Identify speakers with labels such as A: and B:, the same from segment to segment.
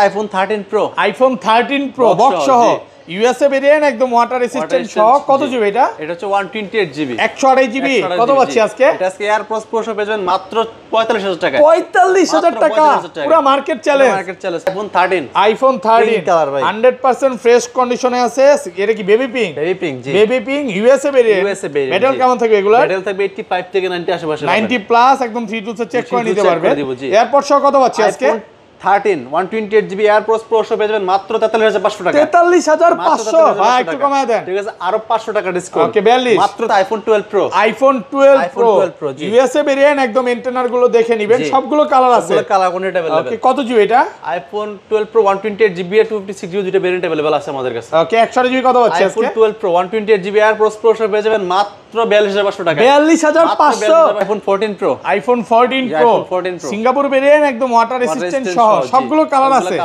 A: IPhone 13 pro,
B: iPhone 13 pro box সহ USA variant, একদম water resistant সহ। কত জিবি এটা?
A: এটা হচ্ছে 128 জিবি,
B: 128 জিবি। কত পাচ্ছি আজকে?
A: এটা আজকে এয়ারপডস প্রো সহ পেয়ে যাবেন মাত্র 45000 টাকা।
B: 45000 টাকা, পুরো market challenge.
A: IPhone 13,
B: iPhone 13
A: colour ভাই
B: 100% ফ্রেশ কন্ডিশনে আছে। এটা কি বেবি পিঙ্ক?
A: বেবি পিঙ্ক, জি
B: baby pink USA variant. Metal কেমন থাকবে এগুলো?
A: মেটাল থাকবে 85 থেকে 90 আশেপাশে,
B: 90 প্লাস, একদম 3 টু চেক করে নিতে পারবে। এয়ারপড সহ কত পাচ্ছি আজকে?
A: 13 128 জিবি এয়ারপডস প্রো সহ পেয়ে যাবেন মাত্র 43500 টাকা।
B: 43500, ভাই একটু কমায় দেন।
A: ঠিক আছে, আরো 500 টাকা ডিসকাউন্ট।
B: ওকে 42
A: মাত্র iPhone 12 pro,
B: iPhone 12 pro USA variant, একদম ইন্টারনাল গুলো দেখে নেবেন, সবগুলো কালার আছে,
A: সবগুলো কালার কোন এটা अवेलेबल।
B: ওকে কত জিবি এটা?
A: আইফোন 12 প্রো 128 জিবি আর 256 জিবি দুটো ভেরিয়েন্ট अवेलेबल আছে আমাদের কাছে।
B: ওকে 128 জিবি কত পাচ্ছি আজকে?
A: IPhone 12 pro 128 GB AirPods pro সহ পেয়ে যাবেন মাত্র 42500 টাকা।
B: 42500।
A: IPhone 14 pro,
B: iPhone 14 pro Singapore variant, একদম ওয়াটার রেসিস্ট্যান্ট সহ, সবগুলো কালার আছে।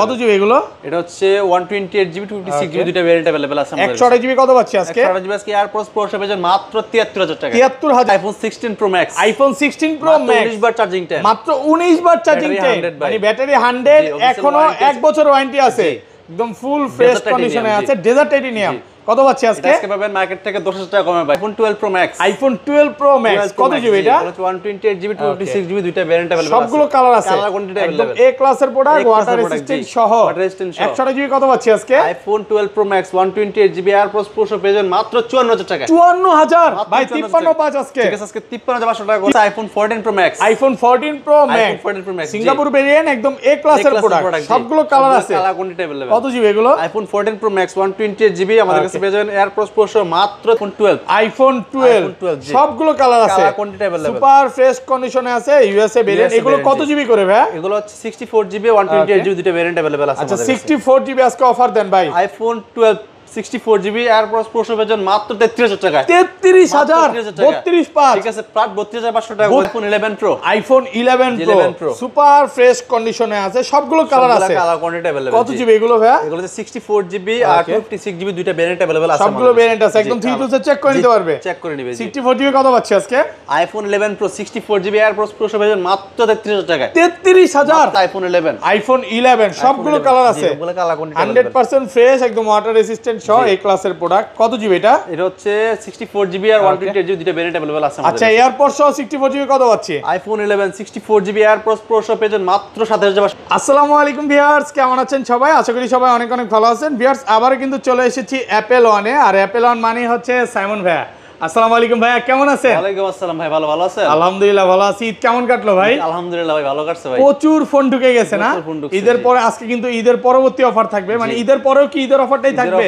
B: কত জিবি এগুলো?
A: এটা হচ্ছে 128 জিবি 256 জিবি দুটো ভেরিয়েন্ট अवेलेबल আছে আমাদের কাছে।
B: 128 জিবি কত পাচ্ছি আজকে?
A: 128 জিবি আজকে এয়ারপডস প্রো সহ পেয়ে যাবেন মাত্র 73000 টাকা।
B: 73000।
A: IPhone 16 pro max,
B: iPhone 16 pro max
A: 19 বার চার্জিং টাইম,
B: মাত্র 19 বার চার্জিং টাইম, মানে ব্যাটারি 100, এখনো 1 বছর ওয়ারেন্টি আছে, একদম ফুল ফ্রেশ কন্ডিশনে আছে। ডেজার্ট টাইটেনিয়াম কত পাচ্ছি আজকে?
A: আজকে পাবেন মার্কেট থেকে 10000 টাকা কমে পাবেন। IPhone 12 pro max,
B: iPhone 12 pro max কত জিবি এটা?
A: 128 জিবি 256 জিবি দুইটা ভেরিয়েন্ট अवेलेबल আছে,
B: সবগুলো কালার আছে,
A: কালার কোয়ান্টিটি
B: একদম
A: अवेलेबल।
B: এ ক্লাসের প্রোডাক্ট, ওয়াটার রেসিস্ট্যান্ট সহ। 128 জিবি কত পাচ্ছি আজকে?
A: IPhone 12 pro max 128 GB AirPods pro সহ পেয়ে যাবেন মাত্র 54000 টাকা।
B: 54000 ভাই, 53 আজকে।
A: ঠিক আছে, আজকে 53500 টাকা করে। IPhone 14 pro max,
B: iPhone 14 pro max Singapore variant, একদম এ ক্লাসের প্রোডাক্ট, সবগুলো কালার আছে,
A: কালার কোয়ান্টিটি अवेलेबल।
B: কত জিবি এগুলো?
A: আইফোন 14 প্রো ম্যাক্স 128 জিবি আমাদের কাছে পেয়ে যাবেন এয়ারপডস প্রো সহ মাত্র
B: আইফোন 12 সবগুলো কালার আছে,
A: colour quantity available,
B: super fresh কন্ডিশনে আছে। ইউএসএ ভেরিয়েন্ট, এগুলো কত জিবি করে ভাই?
A: এগুলো হচ্ছে 64 জিবি 128 জিবি দুটো ভেরিয়েন্ট अवेलेबल আছে।
B: আচ্ছা 64 জিবি আজকে অফার দেন ভাই।
A: আইফোন 12 64 জিবি এয়ারপডস প্রো সহ পেয়ে যাবেন মাত্র 33000 টাকা।
B: 33000 32 পাঁচ,
A: ঠিক আছে, প্রায় 32500 টাকা। IPhone 11 pro,
B: iPhone 11 pro super fresh কন্ডিশনে আছে, সবগুলো কালার আছে,
A: কালার কোয়ান্টিটি अवेलेबल।
B: কত জিবি এগুলো ভাই?
A: এগুলো 64 জিবি আর 256 জিবি দুইটা ভেরিয়েন্ট अवेलेबल আছে,
B: সবগুলো ভেরিয়েন্ট আছে, একদম 3 টু চেক করে নিতে পারবে,
A: চেক করে নিবে।
B: 64 জিবি কত পাচ্ছি আজকে?
A: IPhone 11 pro 64 GB AirPods pro সহ পেয়ে যাবেন মাত্র 33000 টাকা।
B: 33000
A: আইফোন 11,
B: আইফোন 11 সবগুলো কালার আছে,
A: সবগুলো কালার কোয়ান্টিটি
B: 100% ফ্রেশ, একদম ওয়াটার রেসিস্ট্যান্ট সহ এই ক্লাসের প্রোডাক্ট। কত জিবি এটা?
A: এটা হচ্ছে 64 জিবি আর 128 জিবি দুটো ভেরিয়েন্ট अवेलेबल আছে আমাদের।
B: আচ্ছা এয়ারপডস সহ 64 জিবি কত পাচ্ছি?
A: আইফোন 11 64 জিবি এয়ারপডস প্রো সহ পেয়ে যাবেন মাত্র 7500।
B: আসসালামু আলাইকুম ভিউয়ার্স, কেমন আছেন সবাই? আশা করি সবাই অনেক অনেক ভালো আছেন। ভিউয়ার্স আবারও কিন্তু চলে এসেছি অ্যাপেল ওয়ানে, আর অ্যাপেল ওয়ান মানে হচ্ছে সাইমন ভাইয়া। আসসালামু আলাইকুম ভাইয়া, কেমন আছেন?
A: ওয়ালাইকুম আসসালাম ভাই, ভালো আছেন?
B: আলহামদুলিল্লাহ ভালো আছি। ঈদ কেমন কাটলো ভাই?
A: আলহামদুলিল্লাহ ভাই, ভালো কাটছে ভাই।
B: প্রচুর ফোন ঢুকে গেছে না? ঈদের পরে আজকে কিন্তু ঈদের পরবর্তী অফার থাকবে, মানে ঈদের পরেও কি ঈদের অফারটাই থাকবে,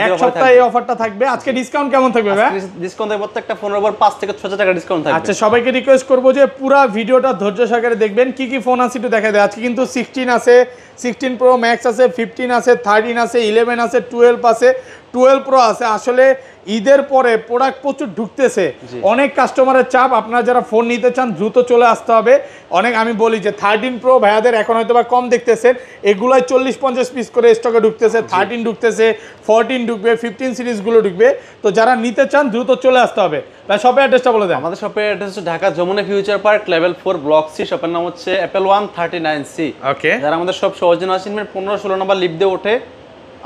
B: এক সপ্তাহ এই অফারটা থাকবে। আজকে ডিসকাউন্ট কেমন থাকবে ভাই?
A: ডিসকাউন্ট থাকবে প্রত্যেকটা ফোনের উপর 5 থেকে 6000 টাকা ডিসকাউন্ট থাকবে।
B: আচ্ছা সবাইকে রিকোয়েস্ট করব যে পুরো ভিডিওটা ধৈর্য সহকারে দেখবেন, কি কি ফোন আছে একটু দেখা দেয়। আজকে কিন্তু 16 আছে, 16 প্রো ম্যাক্স আছে, 15 আছে, 13 আছে, 11 আছে, 12 আছে, 12 প্রো আছে। আসলে ঈদের পরে প্রোডাক্ট প্রচুর ঢুকতেছে, অনেক কাস্টমারের চাপ। আপনারা যারা ফোন নিতে চান দ্রুত চলে আসতে হবে। অনেক আমি বলি যে 13 প্রো ভাইয়াদের এখন হয়তো বা কম দেখতেছেন, এগুলাই 40-50 পিস করে স্টকে ঢুকতেছে, 13 ঢুকতেছে, 14 ঢুকবে, 15 সিরিজগুলো ঢুকবে। তো যারা নিতে চান দ্রুত চলে আসতে হবে। ভাই শপের অ্যাড্রেসটা বলে দেন।
A: আমাদের শপের অ্যাড্রেস হচ্ছে Dhaka Jamuna future park level 4 block C. শপের নাম হচ্ছে অ্যাপেল ওয়ান 39C।
B: ওকে,
A: যারা আমাদের সব সহজে আসেন 15-16 নম্বর লিফট দিয়ে ওঠে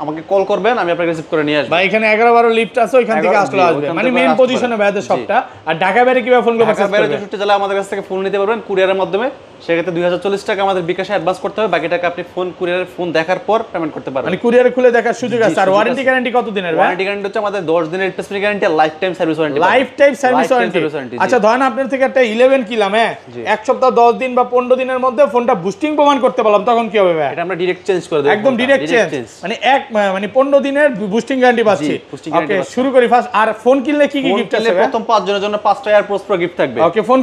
A: আমাকে কল করবেন, আমি আপনাকে রিসিভ করে নিয়ে আসব।
B: ভাই এখানে 11-12 লিফট আছে, ওইখান থেকে আসলে আসবে, মানে মেইন পজিশনে ভাইয়াদের শপটা। আর ঢাকা বাইরে কিভাবে ফোনগুলো পারচেজ করবেন?
A: ঢাকা বাইরে 64 জেলা আমাদের কাছ থেকে ফোন নিতে পারবেন কুরিয়ারের মাধ্যমে। সেক্ষেত্রে 2040 টাকা আমাদের বিকাশে অ্যাডভান্স করতে হবে, বাকি টাকা আপনি ফোন কুরিয়ারের ফোন দেখার পর পেমেন্ট করতে পারবেন।
B: মানে কুরিয়ারে খুলে দেখার সুযোগ আছে। আর ওয়ারেন্টি গ্যারান্টি কত দিনের ভাই?
A: ওয়ারেন্টি গ্যারান্টি হচ্ছে আমাদের 10 দিনের রিপ্লেসমেন্ট গ্যারান্টি আর lifetime service warranty.
B: Lifetime service warranty. আচ্ছা ধরেন আপনার থেকে একটা 11 কিনলাম, হ্যাঁ, এক সপ্তাহ 10 দিন বা 15 দিনের মধ্যে ফোনটা বুস্টিং প্রমাণ করতে পারলাম, তখন কি হবে ভাই?
A: এটা আমরা ডাইরেক্ট চেঞ্জ করে দেব,
B: একদম ডাইরেক্ট চেঞ্জ, মানে 15 দিনের বুস্টিং গ্যারান্টি পাচ্ছি। ওকে শুরু করি ফার্স্ট। আর ফোন কিনলে কি কি গিফট আছে?
A: প্রথম 5 জনের জন্য 5টা এয়ারপডস প্রো গিফট থাকবে।
B: ওকে ফোন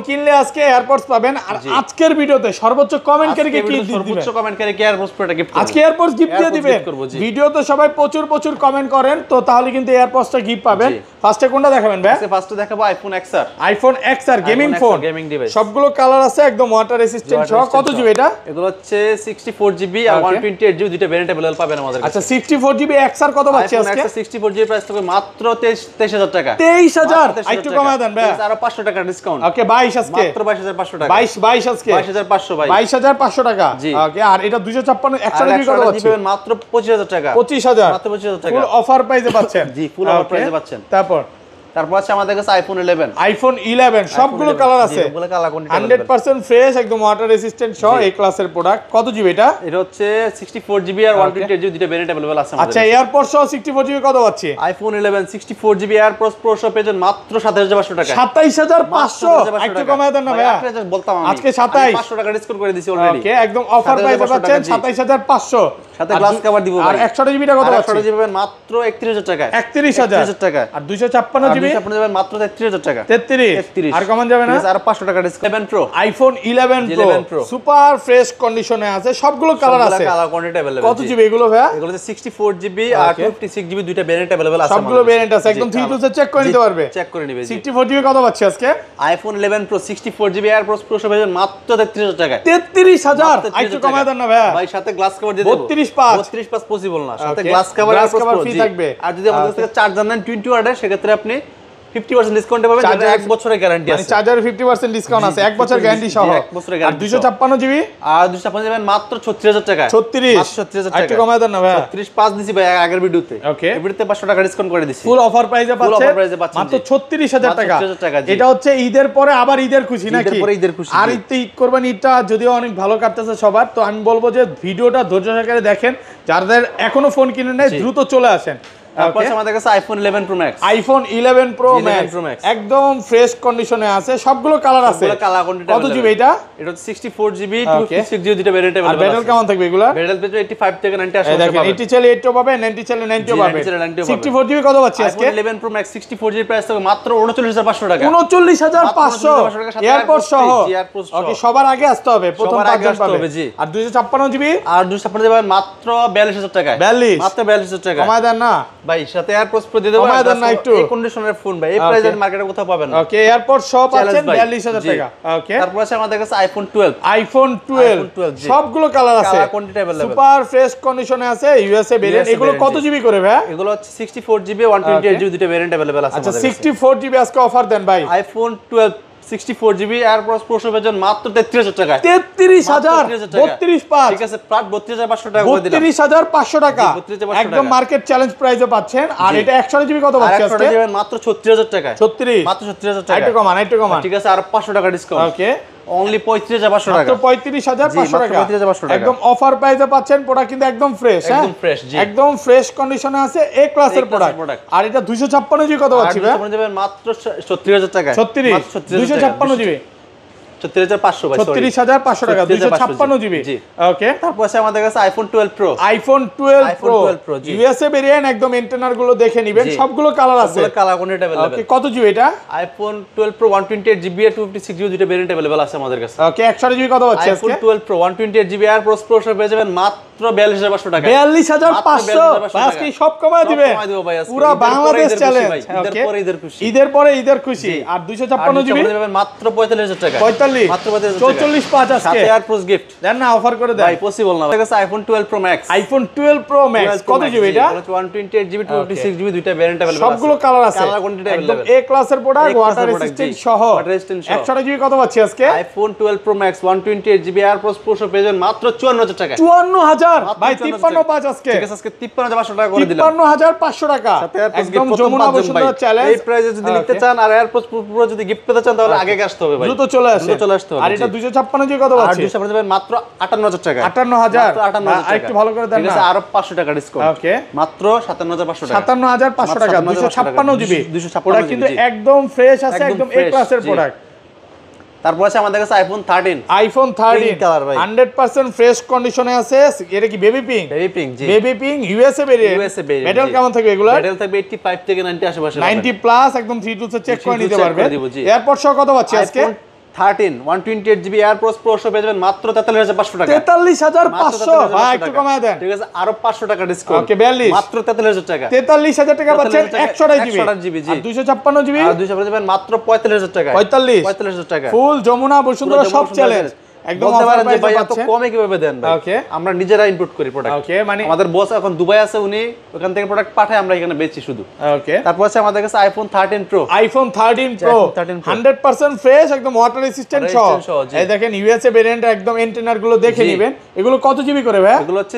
B: কিনলে আজকে এয়ারপডস পাবেন। আর আজকের ভিডিওতে সর্বোচ্চ কমেন্টকারীকে কি দিবেন?
A: সর্বোচ্চ কমেন্টকারীকে এয়ারপডস প্রোটা গিফট করব।
B: আজকে এয়ারপডস গিফট দিয়ে দিবেন। ভিডিওতে সবাই প্রচুর কমেন্ট করেন, তো তাহলে কিন্তু এয়ারপডসটা গিফট পাবেন। ফার্স্টে কোনটা দেখাবেন ভাই?
A: ফার্স্টে দেখাবো iPhone XR।
B: IPhone XR gaming phone,
A: gaming device,
B: সবগুলো কালার আছে, একদম ওয়াটার রেসিস্ট্যান্ট সহ। কত জিবি এটা?
A: এগুলো হচ্ছে 64 জিবি আর 128 জিবি দুটো ভেরিয়েন্ট अवेलेबल পাবেন আমাদের কাছে।
B: আচ্ছা 64 জিবি XR কত পাচ্ছি আজকে?
A: 64 জিবি প্রাইস থাকবে মাত্র 23000 টাকা।
B: 23000 একটু কমায় দেন ভাই,
A: আরো 500 টাকা ডিসকাউন্ট।
B: ওকে 22 আজকে
A: মাত্র 22500 টাকা। টাকা।
B: 22 আজকে
A: 22500 ভাই।
B: 22500 টাকা।
A: জি।
B: ওকে, আর এটা 256 100 জিবি কত পাচ্ছেন?
A: পাবেন মাত্র 25000 টাকা।
B: 25000
A: মাত্র 25000 টাকা।
B: ফুল অফার প্রাইসে পাচ্ছেন।
A: জি, ফুল অফার প্রাইসে পাচ্ছেন। তারপর আছে আমাদের কাছে আইফোন 11।
B: আইফোন 11 সবগুলো কালার আছে।
A: সবগুলো কালার কোয়ান্টিটি
B: 100% ফ্রেশ, একদম ওয়াটার রেসিস্ট্যান্ট সহ এই ক্লাসের প্রোডাক্ট। কত জিবি এটা?
A: এটা হচ্ছে 64 জিবি আর 128 জিবি দুটো ভেরিয়েন্ট अवेलेबल আছে আমাদের।
B: আচ্ছা, এয়ারপড সহ 64 জিবি কত পাচ্ছি?
A: আইফোন 11 64 জিবি এয়ারপডস প্রো সহ পেয়েছেন মাত্র 27500 টাকা।
B: 27500 একটু কমায় দেন না ভাইয়া।
A: বলতাম আমি
B: আজকে 27
A: 500 টাকা ডিসকাউন্ট করে দিছি অলরেডি।
B: ওকে, একদম অফার প্রাইসে পাচ্ছেন 27500।
A: সাথে গ্লাস কভার দিব ভাই।
B: আর 100 জিবিটা কত পাচ্ছি?
A: 100 জিবি পাবেন মাত্র 31000 টাকা।
B: 31000
A: টাকা।
B: আর 256 জিবি
A: আপনি যাবেন মাত্র 33000 টাকা।
B: 33 আর কমান যাবে না?
A: আর 500 টাকা discount. 11 pro
B: iPhone 11 pro super fresh কন্ডিশনে আছে, সবগুলো কালার আছে।
A: Colour quantity available.
B: কত জিবি এগুলো ভাইয়া?
A: এগুলো 64 জিবি আর 56 জিবি দুইটা ভেরিয়েন্ট अवेलेबल আছে।
B: সবগুলো ভেরিয়েন্ট আছে, একদম 3 টু চেক করে নিতে পারবে।
A: চেক করে নিবে।
B: 64 জিবি কত পাচ্ছি আজকে?
A: IPhone 11 pro 64 GB AirPods pro সহ পেয়েছেন মাত্র 33000 টাকা।
B: 33000 একটু কমায় দেন না ভাইয়া।
A: ভাই সাথে গ্লাস কভার দিয়ে দেব।
B: 32
A: পাস পসিবল না, সাথে গ্লাস কভার আর
B: ফ্রি থাকবে।
A: আর যদি আমাদের কাছ থেকে চার্জার নেন 20 ওয়াটের, সেক্ষেত্রে আপনি 50% ডিসকাউন্টে পাবেন, যেটা 1 বছরের গ্যারান্টি আছে।
B: মানে চার্জারে 50% ডিসকাউন্ট আছে, 1 বছর গ্যারান্টি সহ।
A: 1 বছরের
B: আর
A: গ্যারান্টি।
B: 256 জিবি
A: আর 256 যাবেন মাত্র 36000 টাকা।
B: 36
A: মাত্র 36000 টাকা।
B: একটু কমায় দেন না ভাইয়া।
A: 36 পাস দিছি ভাই আগের ভিডিওতে।
B: ওকে,
A: এই ভিডিওতে 500 টাকা ডিসকাউন্ট করে দিছি।
B: ফুল অফার প্রাইসে পাচ্ছেন।
A: ফুল অফার প্রাইসে পাচ্ছেন
B: মাত্র 36000 টাকা।
A: 36000 টাকা।
B: এটা হচ্ছে ঈদের পরে আবার ঈদের খুশি নাকি?
A: ঈদের পরে ঈদের খুশি।
B: আর ঈদ করবেন, ঈদটা যদিও অনেক ভালো কাটতেছে সবার, তো আমি বলবো যে ভিডিওটা ধৈর্য সহকারে দেখেন। যাদের এখনো ফোন কিনে নেয় দ্রুত চলে আসেন।
A: তারপর আমাদের কাছে iPhone 11 pro max.
B: IPhone 11 pro max একদম ফ্রেশ কন্ডিশনে আছে, সবগুলো কালার আছে।
A: সবগুলো কালার কোয়ান্টিটি।
B: কত জিবি এটা?
A: এটা 64 জিবি 256 জিবি দুটো ভেরিয়েন্ট अवेलेबल আছে।
B: ব্যাটারি কেমন থাকবে এগুলা?
A: ব্যাটারি পেয়ে 85 থেকে 90 আসবে।
B: দেখেন 80 চলে 80 পাবে, 90 চলে 90 পাবে। 64 জিবি কত পাচ্ছি আজকে?
A: IPhone 11 pro max 64 GB price থাকবে মাত্র 39500 টাকা।
B: 39500 এয়ারপড সহ। ওকে, সবার আগে আসতে হবে, প্রথম পাঁচজন পাবে। আর 256 জিবি
A: আর 256 যাবেন মাত্র 42000 টাকা।
B: 42
A: মাত্র 42000 টাকা।
B: কমায় দেন না
A: ভাই, সাথে এয়ারপডস প্রো দিয়ে দেব।
B: কমায় দেন না একটু।
A: এই কন্ডিশনের ফোন ভাই, এই প্রাইসে মার্কেটে কোথাও পাবেন না।
B: ওকে, এয়ারপড সহ পাচ্ছেন 42000 টাকা। ওকে,
A: তারপর আছে আমাদের কাছে আইফোন 12।
B: আইফোন 12 সবগুলো কালার আছে,
A: colour quantity available.
B: Super fresh কন্ডিশনে আছে, ইউএসএ ভেরিয়েন্ট। এগুলো কত জিবি করে ভাই?
A: এগুলো হচ্ছে 64 জিবি 128 জিবি দুটো ভেরিয়েন্ট अवेलेबल আছে।
B: আচ্ছা, 64 জিবি আজকে অফার দেন ভাই।
A: আইফোন 12 64 জিবি এয়ারপডস প্রো পেয়েছেন মাত্র 33000 টাকা।
B: 33000 32 পাঁচ,
A: ঠিক আছে, প্রায় 32500 টাকা করে দিলাম।
B: 32500 টাকা
A: 32500
B: একদম মার্কেট চ্যালেঞ্জ প্রাইসে পাচ্ছেন। আর এটা 100 জিবি কত পাচ্ছি আজকে?
A: যাবেন মাত্র 36000 টাকা।
B: 36
A: মাত্র 36000 টাকা।
B: একটু কমান, একটু কমান।
A: ঠিক আছে, আর 500 টাকা ডিসকাউন্ট।
B: ওকে,
A: অনলি 35500 টাকা।
B: মাত্র 35500 টাকা।
A: 35500 টাকা
B: একদম অফার প্রাইসে পাচ্ছেন। প্রোডাক্ট কিন্তু একদম ফ্রেশ, হ্যাঁ
A: একদম ফ্রেশ। জি,
B: একদম ফ্রেশ কন্ডিশনে আছে, এ ক্লাসের প্রোডাক্ট। আর এটা 256 জিবি কত পাচ্ছি ভাই?
A: আর যাবেন মাত্র 36000 টাকা।
B: 36 256 জিবি
A: 34500 ভাই,
B: 36500 টাকা 256 জিবি। ওকে,
A: তারপর আছে আমাদের কাছে iPhone 12 pro.
B: IPhone 12 pro USA variant, একদম এন্টেনার গুলো দেখে নেবেন, সবগুলো কালার আছে।
A: সবগুলো কালার কোয়ান্টিটি अवेलेबल।
B: ওকে, কত জিবি এটা?
A: আইফোন 12 প্রো 128 জিবি আর 256 জিবি দুটো ভেরিয়েন্ট अवेलेबल আছে আমাদের কাছে।
B: ওকে, 100 জিবি কত পাচ্ছি আজকে?
A: আইফোন 12 প্রো 128 জিবি আর প্রো সহ পেয়ে যাবেন মাত্র 42500 টাকা।
B: 42500 ভাই, আজকে সব কমায় দিবে। পুরো বাংলাদেশ চ্যালেঞ্জ।
A: ঈদের পরে ঈদের খুশি।
B: ঈদের পরে ঈদের খুশি। আর 256 জিবি
A: যাবেন মাত্র 45000 টাকা।
B: 45
A: মাত্র 45000
B: 44 পাঁচ আজকে।
A: সাথে এয়ারপোর্ট গিফট
B: দেন না, অফার করে দেন
A: ভাই, পসিবল না। আমাদের কাছে iPhone 12 pro max.
B: IPhone 12 pro max কত জিবি এটা?
A: 128 জিবি 256 জিবি দুইটা ভেরিয়েন্ট अवेलेबल আছে।
B: সবগুলো কালার আছে,
A: কালার কোয়ান্টিটি
B: একদম
A: अवेलेबल।
B: এ ক্লাসের প্রোডাক্ট, ওয়াটার রেজিস্ট্যান্ট সহ। 100 জিবি কত পাচ্ছি আজকে?
A: IPhone 12 pro max 128 GB airport pro সহ পেয়ে যাবেন মাত্র 54000 টাকা।
B: 54000 ভাই, 53 পাঁচ আজকে।
A: ঠিক আছে, আজকে 53500 টাকা করে দিলাম।
B: 53500 টাকা একদম যমুনা বসুন্ধরা চ্যালেঞ্জ।
A: এই প্রাইসে যদি নিতে চান আর এয়ারপোর্ট প্রো যদি গিফট পেতে চান তাহলে আগে আসতে হবে ভাই,
B: দ্রুত চলে আসে। আর এটা 256 জিবি কত
A: আর
B: পাচ্ছি?
A: 256 যাবেন মাত্র 58000 টাকা।
B: 58000
A: 58000
B: আর একটু ভালো করে দেন
A: ঠিক আছে,
B: না।
A: আরো 500 টাকা ডিসকাউন্ট।
B: ওকে,
A: মাত্র 57500 টাকা।
B: 57500 টাকা 256 জিবি।
A: 256
B: প্রোডাক্ট কিন্তু একদম ফ্রেশ আছে, একদম এ ক্লাসের প্রোডাক্ট।
A: তারপর আছে আমাদের কাছে আইফোন 13।
B: আইফোন 13
A: কালার ভাই,
B: 100% ফ্রেশ কন্ডিশনে আছে। এটা কি বেবি পিঙ্ক?
A: বেবি পিঙ্ক, জি,
B: baby pink USA variant. Metal কেমন থাকবে এগুলা?
A: মেটাল থাকবে 85 থেকে 90 আশেপাশে।
B: 90 প্লাস, একদম 3 টু চেক করে নিতে পারবে। এয়ারপড সহ কত পাচ্ছি আজকে?
A: 13 128 জিবি এয়ারপোর্ট প্রো সহ পেয়ে যাবেন মাত্র 43500 টাকা।
B: 43500 ভাই, একটু কমায় দেন।
A: ঠিক আছে, আরো 500 টাকা ডিসকাউন্ট।
B: ওকে, 42
A: মাত্র 43000 টাকা।
B: 43000 টাকা পাচ্ছেন 128 জিবি।
A: 128 জিবি, জি।
B: আর 256 জিবি
A: আর 256 যাবেন মাত্র 45000 টাকা।
B: 45000
A: টাকা।
B: ফুল যমুনা বসুন্ধরা সব চ্যালেঞ্জ। একদম
A: বলতে
B: অফার
A: পারেন যে
B: প্রাইসে
A: ভাই এত
B: পাচ্ছেন।
A: কমে কিভাবে দেন ভাই?
B: ওকে
A: আমরা নিজেরা ইনপুট করি প্রোডাক্ট।
B: ওকে মানে
A: আমাদের বস এখন দুবাই আছে, উনি ওখান থেকে প্রোডাক্ট পাঠায়, আমরা এখানে বেচি শুধু।
B: ওকে
A: তারপর আছে আমাদের কাছে iPhone 13 pro.
B: IPhone 13 pro
A: iPhone 13 Pro
B: 100% fresh, একদম ওয়াটার রেসিস্ট্যান্ট সহ।
A: resistant সহ, জি।
B: এই দেখেন ইউএসএ ভেরিয়েন্ট, একদম এন্টেনার গুলো দেখে
A: জি।
B: নেবেন। এগুলো কত জিবি করে ভাই?
A: এগুলো হচ্ছে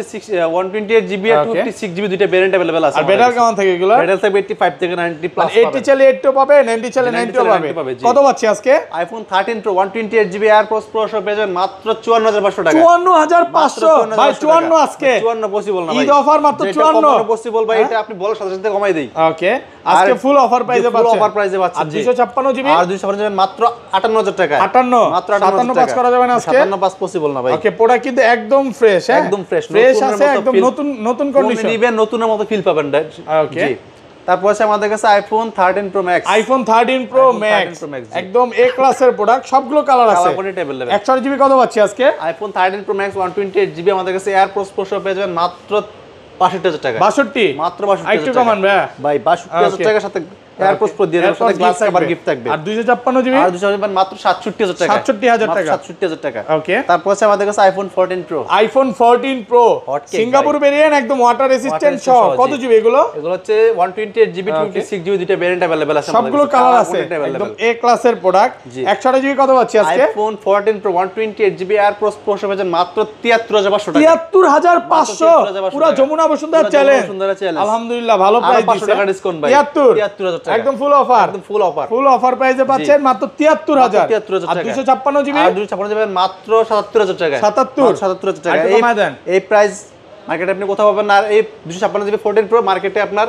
A: 128 জিবি আর
B: Okay.
A: 256 জিবি দুইটা ভেরিয়েন্ট अवेलेबल আছে।
B: আর ব্যাটারি কেমন থাকে এগুলো?
A: ব্যাটারি থাকবে 85 থেকে 90 প্লাস
B: 80 চাইলে 80 পাবে, 90 চাইলে 90
A: 90
B: পাবে।
A: জি।
B: কত পাচ্ছি আজকে?
A: IPhone 13 pro 128 GB airports pro সহ পেয়ে যাবেন মাত্র 54500 টাকা।
B: 54500 ভাই, 54 আজকে
A: 54 পসিবল না ভাই।
B: ঈদ অফার মাত্র 54
A: পসিবল ভাই, এটা আপনি বলার সাথে সাথে কমাই দেই।
B: ওকে আজকে ফুল অফার প্রাইসে
A: ফুল
B: পাচ্ছেন।
A: অফার প্রাইসে পাচ্ছেন
B: আর
A: জি।
B: 256 জিবি
A: আর 256 যাবেন মাত্র 58000 টাকা।
B: 58
A: মাত্র
B: 57 পাস করা যাবে না আজকে?
A: 57 পাস পসিবল না ভাই।
B: ওকে প্রোডাক্ট কিন্তু একদম ফ্রেশ, হ্যাঁ
A: একদম ফ্রেশ
B: ফ্রেশ আছে, একদম নতুন নতুন কন্ডিশন।
A: নিবেন নতুনের মতো ফিল পাবেন।
B: ওকে।
A: জি। তারপর আছে আমাদের কাছে iPhone 13 pro max.
B: IPhone 13 pro
A: iPhone 13
B: max
A: Pro Max, জি।
B: একদম এ ক্লাসের প্রোডাক্ট, সবগুলো কালার আছে।
A: Colour quality available.
B: 100 জিবি কত পাচ্ছি আজকে?
A: আইফোন 13 প্রো ম্যাক্স 128 জিবি আমাদের কাছে এয়ারপোর্টস প্রো সহ পেয়ে যাবেন মাত্র 62000 টাকা।
B: 62
A: মাত্র 62000
B: একটু কমান ভাই।
A: ভাই 62000
B: Okay.
A: টাকার সাথে এয়ারপোর্টস প্রো দিয়ে দেওয়ার সাথে গ্লাস কভার গিফট থাকবে।
B: আর 256 জিবি
A: আর 256 মাত্র 67000 টাকা।
B: 67000 টাকা।
A: 67000 টাকা।
B: ওকে
A: তারপর আছে আমাদের কাছে iPhone 14 pro.
B: IPhone 14 pro
A: Hot cake
B: Singapore variant, একদম ওয়াটার রেসিস্ট্যান্ট সহ।
A: resistant সহ,
B: কত
A: জি।
B: জিবি এগুলো?
A: এগুলো হচ্ছে 128 জিবি 256 জিবি দুইটা ভেরিয়েন্ট अवेलेबल আছে আমাদের
B: সবগুলো
A: কাছে।
B: কালার
A: Color
B: আছে,
A: quality available।
B: একদম এ ক্লাসের প্রোডাক্ট।
A: জি।
B: 100 জিবি কত পাচ্ছি আজকে?
A: IPhone 14 pro 128 GB airports pro সহ পেয়ে যাবেন মাত্র 73500 টাকা।
B: 73500
A: 73500
B: পুরো যমুনা বসুন্ধরা
A: পুরো
B: চ্যালেঞ্জ।
A: যমুনা বসুন্ধরা challenge।
B: আলহামদুলিল্লাহ ভালো
A: আরো
B: প্রাইস
A: 500
B: দিছে।
A: টাকা ডিসকাউন্ট ভাই।
B: 73000
A: টাকা।
B: একদম ফুল অফার,
A: একদম ফুল অফার।
B: ফুল অফার প্রাইসে পাচ্ছেন মাত্র 73000।
A: 73000
B: আর
A: টাকা।
B: 256 জিবি
A: আর 256 জিবি মাত্র 77000 টাকা।
B: 77
A: 77000 টাকা।
B: আরেকটু কমায় দেন।
A: এই প্রাইস মার্কেটে আপনি কোথাও পাবেন না। আর এই 256 জিবি 14 প্রো মার্কেটে আপনার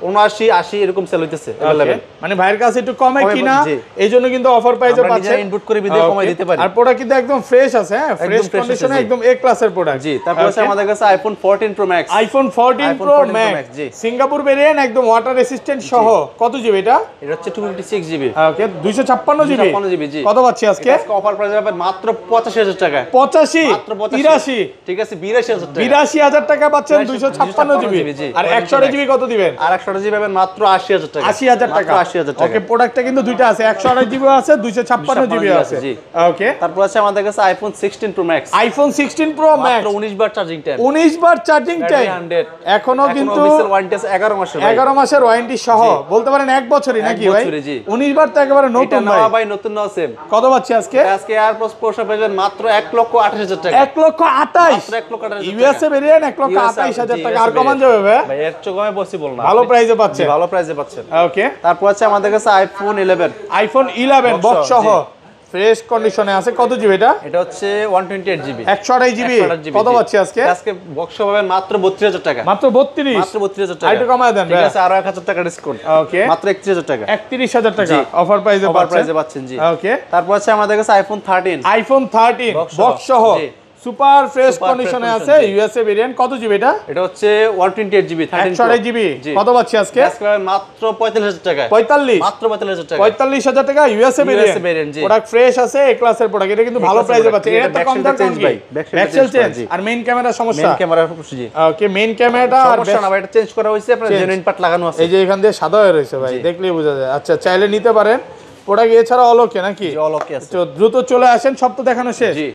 A: 79 80 এরকম সেল হইতেছে अवेलेबल।
B: মানে ভাইয়ের কাছে একটু কমে
A: কমে
B: কিনা,
A: জি।
B: এইজন্য কিন্তু অফার প্রাইসে
A: আমরা
B: পাচ্ছেন।
A: নিজেরা ইনপুট করে বিদে কমাই দিতে পারি।
B: আর প্রোডাক্ট কিন্তু একদম ফ্রেশ আছে, হ্যাঁ ফ্রেশ
A: fresh আছে,
B: কন্ডিশনে,
A: জি।
B: একদম এ ক্লাসের প্রোডাক্ট।
A: জি। তারপর আছে আমাদের কাছে iPhone 14 pro max.
B: IPhone 14
A: iPhone
B: pro
A: 14 Pro
B: max
A: Max, জি।
B: সিঙ্গাপুর ভেরিয়েন্ট, একদম ওয়াটার রেসিস্ট্যান্ট সহ। কত জিবি এটা?
A: এটা হচ্ছে 256 জিবি।
B: ওকে 256 জিবি
A: 256 জিবি, জি।
B: কত পাচ্ছি আজকে?
A: আজকে অফার প্রাইস পাবেন মাত্র 85000 টাকা।
B: 85
A: মাত্র
B: 83
A: ঠিক আছে 82000 টাকা।
B: 82000 টাকা পাচ্ছেন
A: 256
B: 256 জিবি।
A: জি।
B: আর 100 জিবি কত দিবেন?
A: আর 100 জিবি পাবেন মাত্র 80000 টাকা।
B: 80000 টাকা।
A: মাত্র 80000 টাকা।
B: ওকে প্রোডাক্টটা কিন্তু দুইটা আছে, 128 জিবি আছে, 256 জিবি আছে।
A: জি।
B: ওকে
A: তারপর আছে আমাদের কাছে iPhone 16 pro max.
B: IPhone 16 pro max
A: মাত্র 19 বার চার্জিং টাইম।
B: 19 বার চার্জিং টাইম,
A: 100
B: এখনো কিন্তু
A: অফিসিয়াল ওয়ারেন্টি আছে 11 মাসের ভাই।
B: 11 মাসের ওয়ারেন্টি সহ, বলতে পারেন 1 বছরই নাকি ভাই?
A: বছরই, জি।
B: 19 বার তো একেবারে
A: এটা
B: নতুন
A: নেওয়া
B: ভাই।
A: ভাই নতুন নাও সেম।
B: কত পাচ্ছি আজকে?
A: আজকে এয়ারপোর্টস প্রো শপে যাবেন মাত্র 1,28,000 টাকা।
B: 1,28,000
A: মাত্র 1,28,000
B: ইউএসএ ভেরিয়েন্ট 1,28,000 টাকা। আর কমান যাবে ভাই?
A: ভাই এর চেয়ে কমে পসিবল না।
B: ভালো প্রাইসে পাচ্ছেন।
A: জি, ভালো প্রাইসে পাচ্ছেন।
B: ওকে
A: তারপর আছে আমাদের কাছে আইফোন 11।
B: আইফোন 11
A: Box
B: বক্স
A: সহ,
B: সহ
A: জি।
B: ফ্রেশ কন্ডিশনে আছে। কত জিবি এটা?
A: এটা হচ্ছে 128 জিবি।
B: 128 জিবি
A: 128 জিবি,
B: কত
A: জি।
B: পাচ্ছি আজকে?
A: আজকে বক্স পাবেন মাত্র 32000 টাকা।
B: মাত্র 32
A: মাত্র 32000 টাকা।
B: আরেকটু কমায় দেন
A: ঠিক
B: ভাই।
A: আছে আরো 1000 টাকা ডিসকাউন্ট।
B: ওকে
A: মাত্র 31000 টাকা।
B: 31000 টাকা
A: জি।
B: অফার প্রাইসে
A: অফার প্রাইসে পাচ্ছেন, জি।
B: ওকে
A: তারপর আছে আমাদের কাছে আইফোন 13।
B: আইফোন 13
A: Box সহ,
B: বক্স সহ
A: জি।
B: সুপার ফ্রেশ
A: Super
B: কন্ডিশনে
A: fresh
B: আছে,
A: condition, জি।
B: USA variant. কত জিবি এটা?
A: এটা হচ্ছে 128 জিবি 13
B: 128 জিবি
A: জি।
B: কত পাচ্ছি আজকে?
A: আজকে পাবেন মাত্র 45000 টাকা।
B: 45
A: মাত্র 45000 টাকা।
B: 45000 টাকা ইউএসএ
A: variant,
B: ভেরিয়েন্ট।
A: জি।
B: প্রোডাক্ট ফ্রেশ আছে, এ ক্লাসের প্রোডাক্ট। এটা কিন্তু ভালো
A: class-এর
B: প্রাইসে
A: product,
B: পাচ্ছে।
A: জি,
B: এটা
A: এটা
B: তো
A: back
B: কম
A: shell
B: দাম
A: change ভাই, back shell
B: back shell
A: change
B: change.
A: করা, জি।
B: আর মেইন ক্যামেরা সমস্যা।
A: মেইন ক্যামেরা জি।
B: ওকে মেইন ক্যামেরাটা আর
A: সমস্যা না ভাই, এটা চেঞ্জ করা হয়েছে, আপনার
B: Change।
A: জেনুইন পার্ট লাগানো আছে।
B: এই যে এখান দিয়ে সাদা হয়ে রয়েছে ভাই,
A: জি।
B: দেখলেই বোঝা যায়। আচ্ছা চাইলে নিতে পারেন প্রোডাক্ট, এছাড়া অলোকে নাকি?
A: জি, all okay আছে।
B: তো দ্রুত চলে আসেন, সব তো দেখানো শেষ।
A: জি।